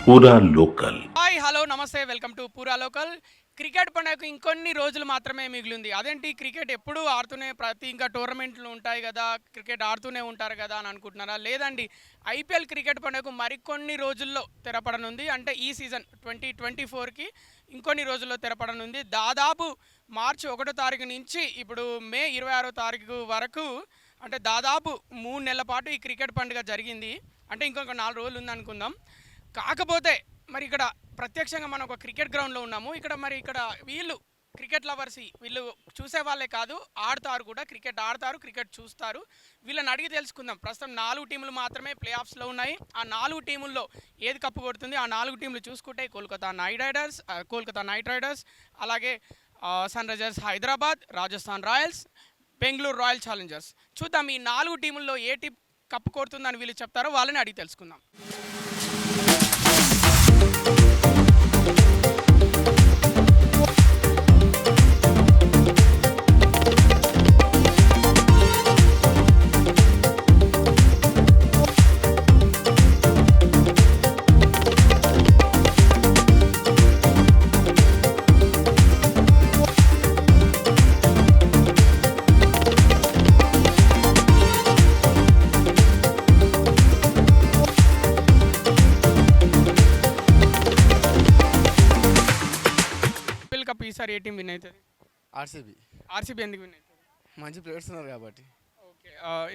పూరా local. Hi hello నమస్తే welcome to పూరా లోకల్. క్రికెట్ పండుగకు ఇంకొన్ని రోజులు మాత్రమే మిగిలింది. అదేంటి క్రికెట్ ఎప్పుడూ ఆడుతూనే ఇంకా టోర్నమెంట్లు ఉంటాయి కదా, క్రికెట్ ఆడుతూనే ఉంటారు కదా అని అనుకుంటున్నారా? లేదండి, ఐపీఎల్ క్రికెట్ పండుగకు మరికొన్ని రోజుల్లో తెరపడనుంది. అంటే ఈ సీజన్ 2024కి ఇంకొన్ని రోజుల్లో తెరపడనుంది. దాదాపు మార్చి 1వ తారీఖు నుంచి ఇప్పుడు మే 26వ తారీఖు వరకు, అంటే దాదాపు 3 నెలల పాటు ఈ క్రికెట్ పండుగ జరిగింది. అంటే ఇంకొక 4 రోజులు ఉంది అనుకుందాం. కాకపోతే మరి ఇక్కడ ప్రత్యక్షంగా మనం ఒక క్రికెట్ గ్రౌండ్లో ఉన్నాము. ఇక్కడ వీళ్ళు క్రికెట్ లవర్స్, వీళ్ళు చూసే వాళ్ళే కాదు, ఆడతారు కూడా, క్రికెట్ ఆడతారు, క్రికెట్ చూస్తారు. వీళ్ళని అడిగి తెలుసుకుందాం. ప్రస్తుతం 4 టీములు మాత్రమే ప్లే ఆఫ్స్లో ఉన్నాయి. ఆ 4 టీముల్లో ఏది కప్పు కొడుతుంది? ఆ 4 టీములు చూసుకుంటే కోల్కతా నైట్ రైడర్స్, అలాగే Sunrisers Hyderabad, Rajasthan Royals, Bengaluru Royal Challengers. చూద్దాం ఈ 4 టీముల్లో ఏ టీం కప్పు కొడుతుందని వీళ్ళు చెప్తారో వాళ్ళని అడిగి తెలుసుకుందాం. కప్ ఈసారి ఏ టీం విన్ అవుతుంది? ఆర్సీబీ ఎందుకు విన్ అవుతుంది? మంచి ప్లేయర్స్ ఉన్నారు కాబట్టి. ఓకే,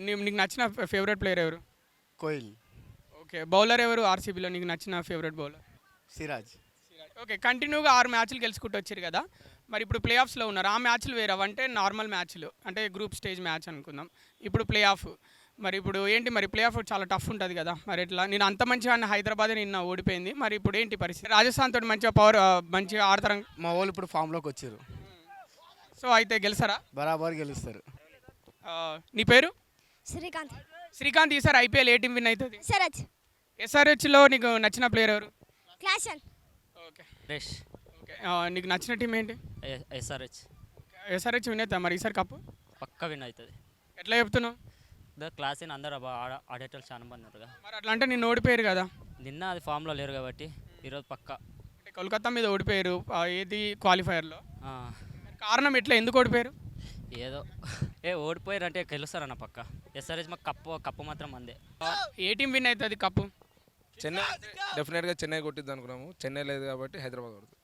నీకు నచ్చిన ఫేవరెట్ ప్లేయర్ ఎవరు? కోహ్లీ. ఓకే, బౌలర్ ఎవరు ఆర్సీబీలో నీకు నచ్చిన ఫేవరెట్ బౌలర్? సిరాజ్. ఓకే, కంటిన్యూగా 6 మ్యాచ్లు గెలుచుకుంటూ వచ్చారు కదా, మరి ఇప్పుడు ప్లే ఆఫ్స్లో ఉన్నారు. ఆ మ్యాచ్లు వేరే అంటే నార్మల్ మ్యాచ్లు, అంటే గ్రూప్ స్టేజ్ మ్యాచ్ అనుకుందాం. ఇప్పుడు ప్లే ఆఫ్, మరి ఇప్పుడు ఏంటి, మరి ప్లే ఆఫ్ చాలా టఫ్ ఉంటుంది కదా, మరి ఎట్లా? నేను అంత మంచిగా హైదరాబాద్ నిన్న ఓడిపోయింది, మరి ఇప్పుడు ఏంటి పరిస్థితి? రాజస్థాన్ తోటి మంచిగా ఆడతారు. మా వాళ్ళు ఇప్పుడు ఫామ్లోకి వచ్చారు, సో అయితే గెలుస్తారా? బరాబర్ గెలుస్తారు. నీ పేరు? శ్రీకాంత్. శ్రీకాంత్, ఈసారి ఐపీఎల్ ఏ టీం విన్ అవుతుంది? శరత్. ఎస్ఆర్హెచ్లో నీకు నచ్చిన ప్లేయర్ ఎవరు? క్లాసన్. Okay fresh. ఓకే, నీకు నచ్చిన టీం ఏంటి? ఎస్ఆర్హెచ్ ఎస్ఆర్హెచ్ విన్ అవుతా మరి ఈసారి కప్పు? పక్క విన్ అవుతుంది. ఎట్లా చెప్తున్నావు? క్లాస్ అయిన అందరూ ఆడేటోళ్ళు చాలా మంది ఉన్నారు కదా. మరి అట్లా అంటే నేను ఓడిపోయారు కదా. నిన్న అది ఫామ్లో లేరు కాబట్టి ఈరోజు పక్క. అంటే కోల్కతా మీద ఓడిపోయారు, ఏది క్వాలిఫైయర్లో. కారణం ఎట్లా, ఎందుకు ఓడిపోయారు? ఏదో ఓడిపోయారు అంటే గెలుస్తారన్న పక్క. ఎస్ఆర్హెచ్ మాకు కప్పు మాత్రం అందే. ఏ టీం విన్ అవుతుంది కప్పు? చెన్నై. డెఫినెట్గా చెన్నై కొట్టిద్ది అనుకున్నాము. చెన్నై లేదు కాబట్టి హైదరాబాద్ కొడుతుంది.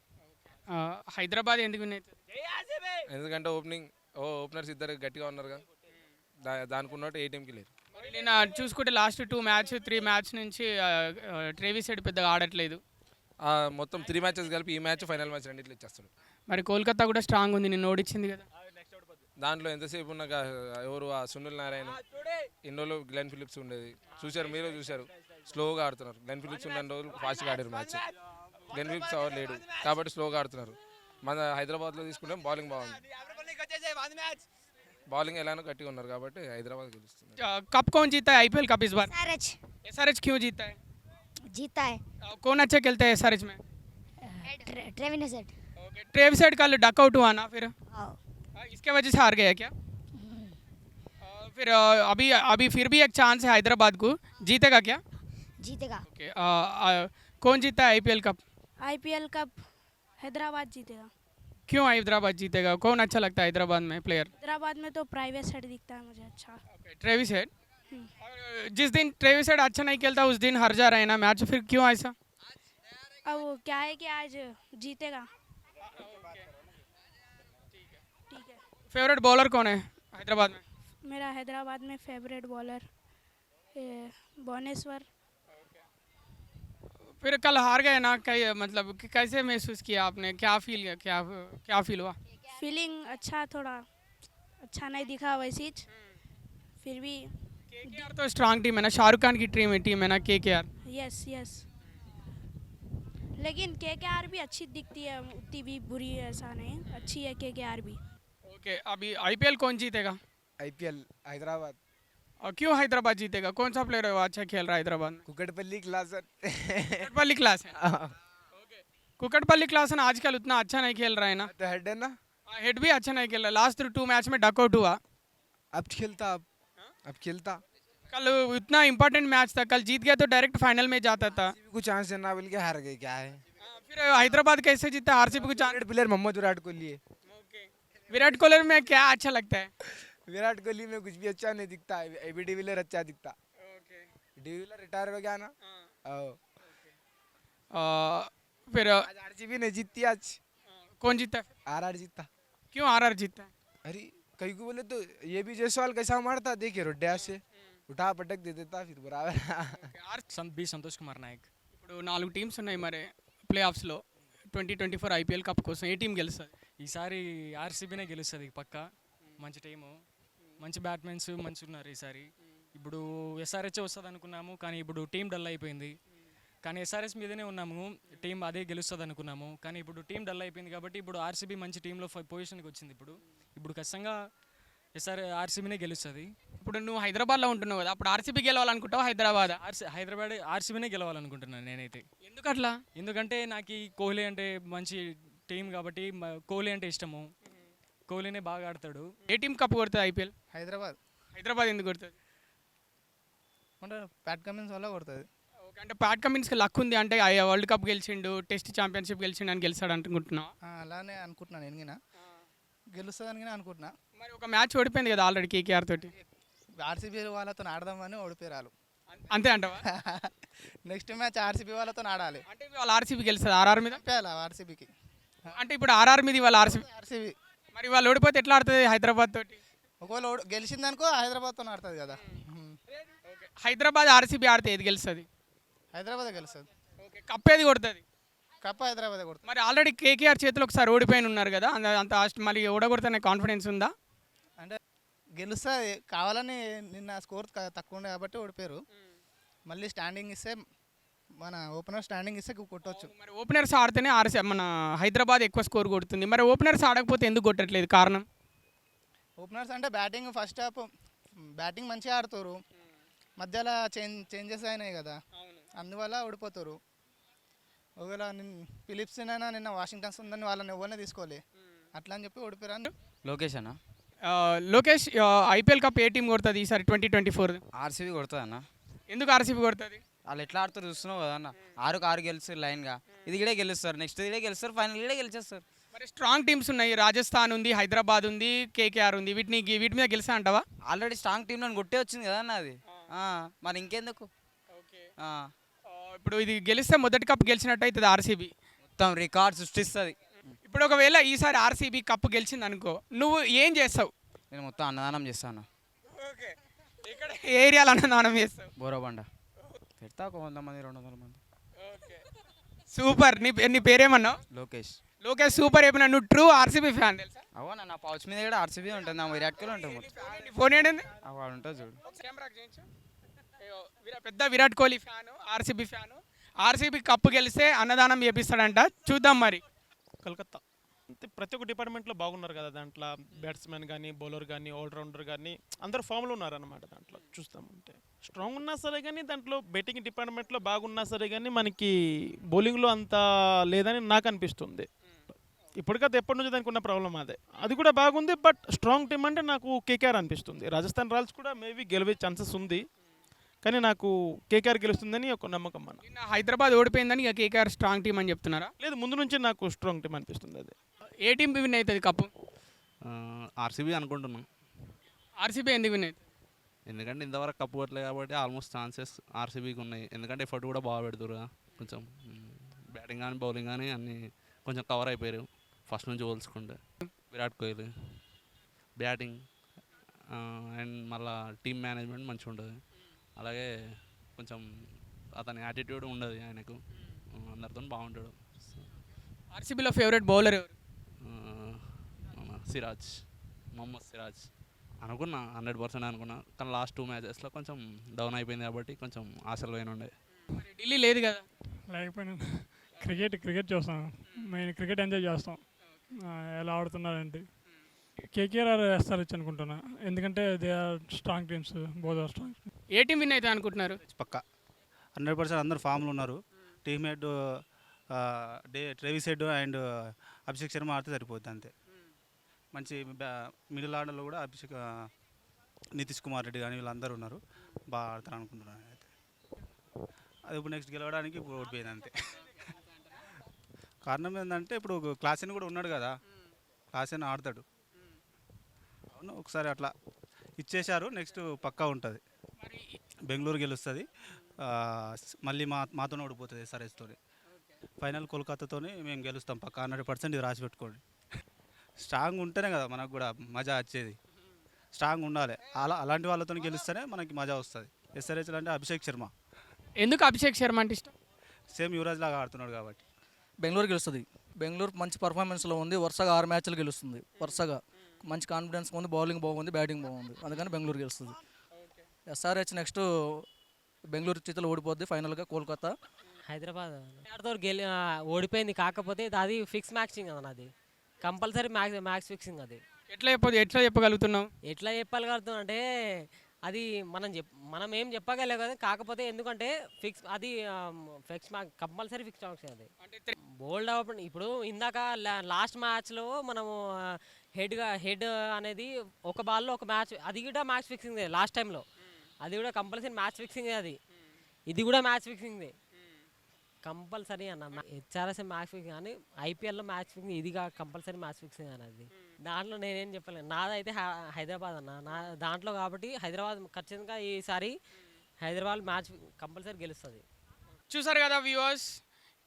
హైదరాబాద్ ఎందుకు విన్ అవుతుంది? ఎందుకంటే ఓపెనర్స్ ఇద్దరు గట్టిగా ఉన్నారుగా, దానికి ఉన్నట్టు ఏ టీంకి లేదు. నేను చూసుకుంటే లాస్ట్ 3 మ్యాచ్ నుంచి ట్రేవిస్ హెడ్ పెద్దగా ఆడట్లేదు. మొత్తం 3 మ్యాచెస్ కలిపి ఈ మ్యాచ్ ఫైనల్ మ్యాచ్ రెండిట్లు ఇచ్చేస్తాడు. మరి కోల్కతా కూడా స్ట్రాంగ్ ఉంది, నిన్ను ఓడించింది కదా. దాంట్లో ఎంతసేపు ఉన్న ఎవరు సునీల్ నారాయణ, ఇన్నోళ్ళు గ్లెన్ ఫిలిప్స్ ఉండేది చూశారు, మీరు చూశారు, స్లోగా ఆడుతున్నారు. గ్లెన్ ఫిలిప్స్ ఉన్న రోజులు ఫాస్ట్గా ఆడారు మ్యాచ్. గ్లెన్ ఫిలిప్స్ ఎవరు లేడు కాబట్టి స్లోగా ఆడుతున్నారు. మన హైదరాబాద్లో తీసుకుంటే బౌలింగ్ బాగుంది, बॉलिंग एलानो गट्टी उन्नर కాబట్టి హైదరాబాద్ గెలుస్తుంది. कप कौन जीता है आईपीएल कप इस बार? एसआरएच क्यों जीता है? जीता है। कौन अच्छा खेलता है एसआरएच में? Travis head. Okay, Travis head कल डक आउट हुआ ना, फिर इसके वजह से हार गया क्या? फिर अभी फिर भी एक चांस है हैदराबाद को, जीतेगा क्या? जीतेगा। ओके, कौन जीता है IPL cup? IPL cup Hyderabad जीतेगा। क्यों हैदराबाद जीतेगा? कौन अच्छा लगता है हैदराबाद में प्लेयर? हैदराबाद में तो प्राइवेट हेड दिखता है मुझे अच्छा। Travis head. जिस दिन ट्रेविस हेड अच्छा नहीं खेलता उस दिन हार जा रहे हैं ना मैच, फिर क्यों ऐसा? अब वो क्या है कि आज जीतेगा। ठीक है। फेवरेट बॉलर कौन है हैदराबाद में? मेरा हैदराबाद में फेवरेट बॉलर भुवनेश्वर। फिर कल हार गए ना, मतलब कैसे महसूस किया आपने? क्या फील हुआ? फीलिंग अच्छा, थोड़ा अच्छा नहीं दिखा वैसे ही, फिर भी केकेआर तो स्ट्रांग टीम है ना, शाहरुख खान की टीम है ना केकेआर। यस लेकिन केकेआर भी अच्छी दिखती है, उतनी भी बुरी ऐसा नहीं, अच्छी है केकेआर भी। ओके, अभी आईपीएल कौन जीतेगा? आईपीएल हैदराबाद। और क्यों हैदराबाद जीतेगा? कौन सा प्लेयर है वो अच्छा खेल रहा है हैदराबाद में? कुकटपल्ली क्लासन। कुकटपल्ली क्लास है। कुकटपल्ली क्लास है आजकल उतना अच्छा नहीं खेल रहा है ना, तो हेड है ना, हेड भी अच्छा नहीं खेल रहा, लास्ट 2 मैच में डकआउट हुआ। अब खेलता, अब खेलता कल इतना इम्पोर्टेंट मैच था, कल जीत गया तो डायरेक्ट फाइनल में जाता था। को चांस देना बोल के हार गए, क्या है। फिर हैदराबाद कैसे जीता, आरसीबी को chance. Favourite player Mohammad Virat Kohli है। विराट कोहली में क्या अच्छा लगता है? विराट कोहली में कुछ भी अच्छा नहीं दिखता है, एबी डिविलियर अच्छा दिखता। डिविलियर रिटायर हो गया ना। फिर आज आरसीबी ने जीती आज। कौन जीता? आरआर जीता। क्यों आरआर जीता? अरे कहीं को बोले तो ये भी जायसवाल कैसा मारता देखिए, रोड्या से उठा पटक दे देता फिर बराबर। బి సంతోష్ కుమార్ నాయక్. ఇప్పుడు 4 టీమ్స్ ఉన్నాయి మరి ప్లే ఆఫ్స్లో 2024 ఐపీఎల్ కప్ కోసం ఏ టీం గెలుస్తుంది? ఈసారి ఆర్సీబీనే గెలుస్తుంది పక్క. మంచి టీము, మంచి బ్యాట్మెన్స్ మంచి ఉన్నారు ఈసారి. ఇప్పుడు ఎస్ఆర్హెచ్ వస్తుంది అనుకున్నాము, కానీ ఇప్పుడు టీం డల్ అయిపోయింది. కానీ ఎస్ఆర్హెచ్ మీదనే ఉన్నాము, టీం అదే గెలుస్తుంది అనుకున్నాము. కానీ ఇప్పుడు టీం డల్ అయిపోయింది కాబట్టి ఇప్పుడు ఆర్సీబీ మంచి టీంలో పొజిషన్కి వచ్చింది. ఇప్పుడు ఖచ్చితంగా ఆర్సీబీనే గెలుస్తుంది. ఇప్పుడు నువ్వు హైదరాబాద్లో ఉంటున్నావు కదా, అప్పుడు ఆర్సీబీ గెలవాలనుకుంటావు హైదరాబాద్? హైదరాబాద్ ఆర్సీబీనే గెలవాలనుకుంటున్నాను నేనైతే. ఎందుకు అట్లా? ఎందుకంటే నాకు ఈ కోహ్లీ అంటే మంచి టీం కాబట్టి కోహ్లీ అంటే ఇష్టము. కోహ్లీనే బాగా ఆడతాడు. ఏ టీం కప్ కొడుతుంది ఐపీఎల్? హైదరాబాద్ హైదరాబాద్ ఎందుకు కొడుతుంది? అంటే ప్యాట్ కమిన్స్ వల్ల కొడుతుంది. ఓకే, అంటే ప్యాట్ కమిన్స్కి లక్ ఉంది అంటే వరల్డ్ కప్ గెలిచిండు, టెస్ట్ ఛాంపియన్షిప్ గెలిచిండు అని గెలిచాడు అనుకుంటున్నావు? అలానే అనుకుంటున్నాను, నేను గెలుస్తుందని అనుకుంటున్నా. మరి ఒక మ్యాచ్ ఓడిపోయింది కదా ఆల్రెడీ కేకేఆర్ తోటి. ఆర్సీబీ వాళ్ళతో ఆడదామని ఓడిపోయారు. అంతే అంటావా? నెక్స్ట్ మ్యాచ్ ఆర్సీబీ వాళ్ళతో ఆడాలి. అంటే వాళ్ళ ఆర్సీబీ గెలుస్తుంది ఆర్ఆర్ మీద? ఆర్సీబీకి. అంటే ఇప్పుడు ఆర్ఆర్ మీద వాళ్ళ ఆర్సీబీ మరి వాళ్ళు ఓడిపోతే ఎట్లా ఆడుతుంది హైదరాబాద్ తోటి? ఒకవేళ గెలిచిందనుకో హైదరాబాద్తో ఆడుతుంది కదా. హైదరాబాద్ ఆర్సీబీ ఆడితే ఏది గెలుస్తుంది? హైదరాబాద్ గెలుస్తుంది. ఓకే, కప్ ఏది కొడుతుంది? కప్ హైదరాబాద్ కొడుతుంది. మరి ఆల్రెడీ కేకేఆర్ చేతిలో ఒకసారి ఓడిపోయిన ఉన్నారు కదా, అంత మళ్ళీ ఓడగొడుతున్న కాన్ఫిడెన్స్ ఉందా? అంటే గెలుస్తుంది కావాలని నిన్న స్కోర్ తక్కువ ఉండే కాబట్టి ఓడిపోయారు. మళ్ళీ స్టాండింగ్ ఇస్తే మన ఓపెనర్ స్టాండింగ్ ఇస్తే కొట్టవచ్చు. మరి ఓపెనర్స్ ఆడితేనే మన హైదరాబాద్ ఎక్కువ స్కోర్ కొడుతుంది. మరి ఓపెనర్స్ ఆడకపోతే ఎందుకు కొట్టట్లేదు, కారణం? ఓపెనర్స్ అంటే బ్యాటింగ్ ఫస్ట్ హాఫ్ బ్యాటింగ్ మంచిగా ఆడుతారు, మధ్యలో చేంజెస్ అయినాయి కదా, అందువల్ల ఓడిపోతారు. ఒకవేళ ఫిలిప్స్ అయినా నిన్న వాషింగ్టన్స్ ఉందని వాళ్ళని ఎవరిని తీసుకోవాలి, అట్లా అని చెప్పి ఓడిపోయారు. లోకేష్ అన్న. లోకేష్, ఐపీఎల్ కప్ ఏ టీం కొడుతుంది ఈసారి 2024? ఆర్సీబీ కొడుతుంది అన్న. ఎందుకు ఆర్సీబీ కొడుతుంది? వాళ్ళు ఎట్లా ఆడుతారు చూస్తున్నావు కదా అన్న. 6-6 గెలుస్తారు లైన్గా. ఇది ఇడే గెలుస్తారు, నెక్స్ట్ ఇడే గెలుస్తారు, ఫైనల్ ఇడే గెలిచేస్తారు. మరి స్ట్రాంగ్ టీమ్స్ ఉన్నాయి, రాజస్థాన్ ఉంది, హైదరాబాద్ ఉంది, కేకేఆర్ ఉంది. వీటి మీద గెలిచా అంటావా? ఆల్రెడీ స్ట్రాంగ్ టీం నన్ను కొట్టే వచ్చింది కదా అన్న అది. మరి ఇంకెందుకు? ఇప్పుడు ఇది గెలిస్తే మొదటి కప్ గెలిచినట్టు అవుతుంది ఆర్సీబీ. మొత్తం రికార్డ్ సృష్టిస్తుంది. ఇప్పుడు ఒకవేళ ఈసారి ఆర్సీబీ కప్పు గెలిచింది అనుకో, నువ్వు ఏం చేస్తావు? నేను మొత్తం అన్నదానం చేస్తాను. ఇక్కడ ఏ ఏరియాలో అన్నదానం చేస్తావు? బోరబండ పెడతా, ఒక 100 మంది 200 మంది. సూపర్. నీ పేరేమన్నావు? లోకేష్. లోకేష్ సూపర్. ఏమన్నా నువ్వు ట్రూ ఆర్సీబీ ఫ్యాన్ తెలుసా? అవునా, నా పౌచ్ మీద కూడా ఆర్సీబీ ఉంటుంది, నా విరాట్ కోహ్లీ ఉంటుంది మొత్తం. ఫోన్ ఏంటి? వాడు ఉంటుంది చూడు. పెద్ద Virat Kohli fan, RCB fan. RCB cup గెలిస్తే అన్నదానం చేపిస్తాడంట, చూద్దాం మరి. కలకత్తా అంతే, ప్రతి ఒక్క డిపార్ట్మెంట్లో బాగున్నారు కదా. దాంట్లో బ్యాట్స్మెన్ కానీ, బౌలర్ కానీ, ఆల్రౌండర్ కానీ అందరు ఫామ్లో ఉన్నారన్నమాట. దాంట్లో చూస్తామంటే స్ట్రాంగ్ ఉన్నా సరే కానీ, దాంట్లో బ్యాటింగ్ డిపార్ట్మెంట్లో బాగున్నా సరే కానీ మనకి బౌలింగ్లో అంత లేదని నాకు అనిపిస్తుంది. ఇప్పటికైతే ఎప్పటి నుంచి దానికి ఉన్న ప్రాబ్లం అదే. అది కూడా బాగుంది, బట్ స్ట్రాంగ్ టీం అంటే నాకు కేకేఆర్ అనిపిస్తుంది. రాజస్థాన్ రాయల్స్ కూడా మేబీ గెలిచే ఛాన్సెస్ ఉంది, కానీ నాకు కేకేఆర్ గెలుస్తుందని ఒక నమ్మకం అన్న. హైదరాబాద్ ఓడిపోయిందని ఇక కేకేఆర్ స్ట్రాంగ్ టీం అని చెప్తున్నారా? లేదు, ముందు నుంచి నాకు స్ట్రాంగ్ టీం అనిపిస్తుంది. అదే ఏ టీం విన్ అవుతుంది కప్పు? ఆర్సీబీ అనుకుంటున్నాం. ఆర్సీబీ ఎందుకు విన్ అవుతుంది? ఎందుకంటే ఇంతవరకు కప్పు కొట్టలేదు కాబట్టి ఆల్మోస్ట్ ఛాన్సెస్ ఆర్సీబీకి ఉన్నాయి. ఎందుకంటే ఎఫర్ట్ కూడా బాగా పెడుతురు, కొంచెం బ్యాటింగ్ కానీ బౌలింగ్ కానీ అన్నీ కొంచెం కవర్ అయిపోయారు ఫస్ట్ నుంచి పోల్చుకుంటే. విరాట్ కోహ్లీ బ్యాటింగ్ అండ్ మళ్ళీ టీమ్ మేనేజ్మెంట్ మంచిగా ఉంటుంది. అలాగే కొంచెం అతని యాటిట్యూడ్ ఉండదు ఆయనకు, అందరితో బాగుంటాడు. ఆర్సీబీలో ఫేవరెట్ బౌలర్ ఎవరు? సిరాజ్, మొహమ్మద్ సిరాజ్ అనుకున్నా, 100% అనుకున్నా. కానీ లాస్ట్ 2 మ్యాచెస్లో కొంచెం డౌన్ అయిపోయింది కాబట్టి కొంచెం ఆశలు పోయిన ఉండే. మరి ఢిల్లీ లేదు కదా? లేకపోయినా క్రికెట్ చూస్తాం, మేము క్రికెట్ ఎంజాయ్ చేస్తాం. ఎలా ఆడుతున్నారంటే కేకేఆర్ ఎస్ఆర్హెచ్ అనుకుంటున్నా, ఎందుకంటే they are strong teams, both are strong. ఏ టీం విన్ అవుతుంది అనుకుంటున్నారు? పక్క 100% అందరు ఫామ్లో ఉన్నారు. Team head Travis Head and Abhishek Sharma ఆడితే సరిపోద్ది అంతే. మంచి మిడిల్ ఆర్డర్లో కూడా నితీష్ కుమార్ రెడ్డి కానీ వీళ్ళందరూ ఉన్నారు. బాగా ఆడతారు అనుకుంటున్నాను అయితే. అది ఇప్పుడు నెక్స్ట్ గెలవడానికి ఇప్పుడు ఓడిపోయింది అంతే. కారణం ఏంటంటే ఇప్పుడు క్లాసెన్ కూడా ఉన్నాడు కదా, క్లాసెన్ ఆడతాడు. అవును, ఒకసారి అట్లా ఇచ్చేశారు, నెక్స్ట్ పక్కా ఉంటుంది. బెంగళూరు గెలుస్తుంది, మళ్ళీ మాతోనే ఓడిపోతుంది ఎస్ఆర్హెచ్తో. ఫైనల్ కోల్కతాతోనే మేము గెలుస్తాం పక్కా 100%. ఇది రాసి పెట్టుకోండి. స్ట్రాంగ్ ఉంటేనే కదా మనకు కూడా మజా వచ్చేది. స్ట్రాంగ్ ఉండాలి, అలాంటి వాళ్ళతో గెలిస్తేనే మనకి మజా వస్తుంది. ఎస్ఆర్హెచ్ అంటే అభిషేక్ శర్మ. ఎందుకు అభిషేక్ శర్మ అంటే ఇష్టం? సేమ్ యువరాజ్ లాగా ఆడుతున్నాడు కాబట్టి. బెంగళూరు గెలుస్తుంది. బెంగళూరు మంచి పర్ఫార్మెన్స్లో ఉంది, వరుసగా 6 మ్యాచ్లు గెలుస్తుంది. వరుసగా మంచి కాన్ఫిడెన్స్ ఉంది, బౌలింగ్ బాగుంది, బ్యాటింగ్ బాగుంది, అందుకని బెంగళూరు గెలుస్తుంది. ఎస్ఆర్హెచ్ నెక్స్ట్ బెంగళూరు చేతిలో ఓడిపోద్ది ఫైనల్గా కోల్కతా. హైదరాబాద్ ఓడిపోయింది, కాకపోతే అది ఫిక్స్ మ్యాచింగ్ కదా, అది కంపల్సరీ మ్యాచ్ ఫిక్సింగ్. అది ఎట్లా చెప్పగలుగుతున్నాం? ఎట్లా చెప్పగలుగుతాం అంటే అది మనం ఏం చెప్పగలే కదా, కాకపోతే ఎందుకంటే ఫిక్స్ అది ఫిక్స్ కంపల్సరీ ఫిక్స్ మ్యాచింగ్. అది బోల్డ్ అవ్వడం. ఇప్పుడు ఇందాక లాస్ట్ మ్యాచ్లో మనము హెడ్ అనేది ఒక బాల్లో ఒక మ్యాచ్, అది కూడా మ్యాచ్ ఫిక్సింగ్. లాస్ట్ టైంలో అది కూడా కంపల్సరీ మ్యాచ్ ఫిక్సింగ్. అది ఇది కూడా మ్యాచ్ ఫిక్సింగ్ కంపల్సరీ అన్న. హెచ్ఆర్ఎస్ మ్యాచ్ ఫిక్సింగ్ కానీ ఐపీఎల్లో మ్యాచ్ ఫిక్సింగ్, ఇది కంపల్సరీ మ్యాచ్ ఫిక్సింగ్ అన్నది. దాంట్లో నేనేం చెప్పలేను. నాదైతే హైదరాబాద్ అన్న, నా దాంట్లో కాబట్టి హైదరాబాద్ ఖచ్చితంగా ఈసారి హైదరాబాద్ మ్యాచ్ కంపల్సరీ గెలుస్తుంది. చూసారు కదా viewers,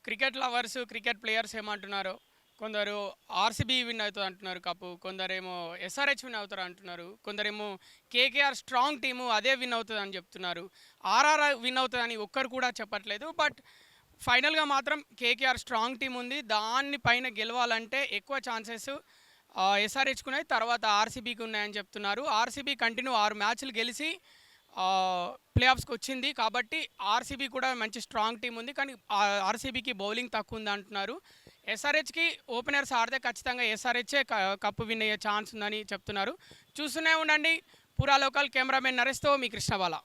cricket lovers, cricket players ఏమంటున్నారు. కొందరు ఆర్సీబీ విన్ అవుతుంది అంటున్నారు కప్పు, కొందరేమో ఎస్ఆర్హెచ్ విన్ అవుతారు అంటున్నారు, కొందరేమో కేకేఆర్ స్ట్రాంగ్ టీము అదే విన్ అవుతుంది అని చెప్తున్నారు. ఆర్ఆర్ విన్ అవుతుందని ఒక్కరు కూడా చెప్పట్లేదు. బట్ ఫైనల్గా మాత్రం కేకేఆర్ స్ట్రాంగ్ టీం ఉంది, దాన్ని పైన గెలవాలంటే ఎక్కువ ఛాన్సెస్ ఎస్ఆర్హెచ్కు ఉన్నాయి, తర్వాత ఆర్సీబీకి ఉన్నాయని చెప్తున్నారు. ఆర్సీబీ కంటిన్యూ 6 మ్యాచ్లు గెలిచి ప్లే ఆఫ్స్కి వచ్చింది కాబట్టి ఆర్సీబీ కూడా మంచి స్ట్రాంగ్ టీం ఉంది, కానీ ఆర్సీబీకి బౌలింగ్ తక్కువ ఉంది అంటున్నారు. ఎస్ఆర్హెచ్కి ఓపెనర్స్ ఆడితే ఖచ్చితంగా ఎస్ఆర్హెచ్ఏ కప్పు విన్ అయ్యే ఛాన్స్ ఉందని చెప్తున్నారు. చూస్తూనే ఉండండి పురా లోకల్. కెమెరామెన్ నరేష్తో మీ కృష్ణబాల.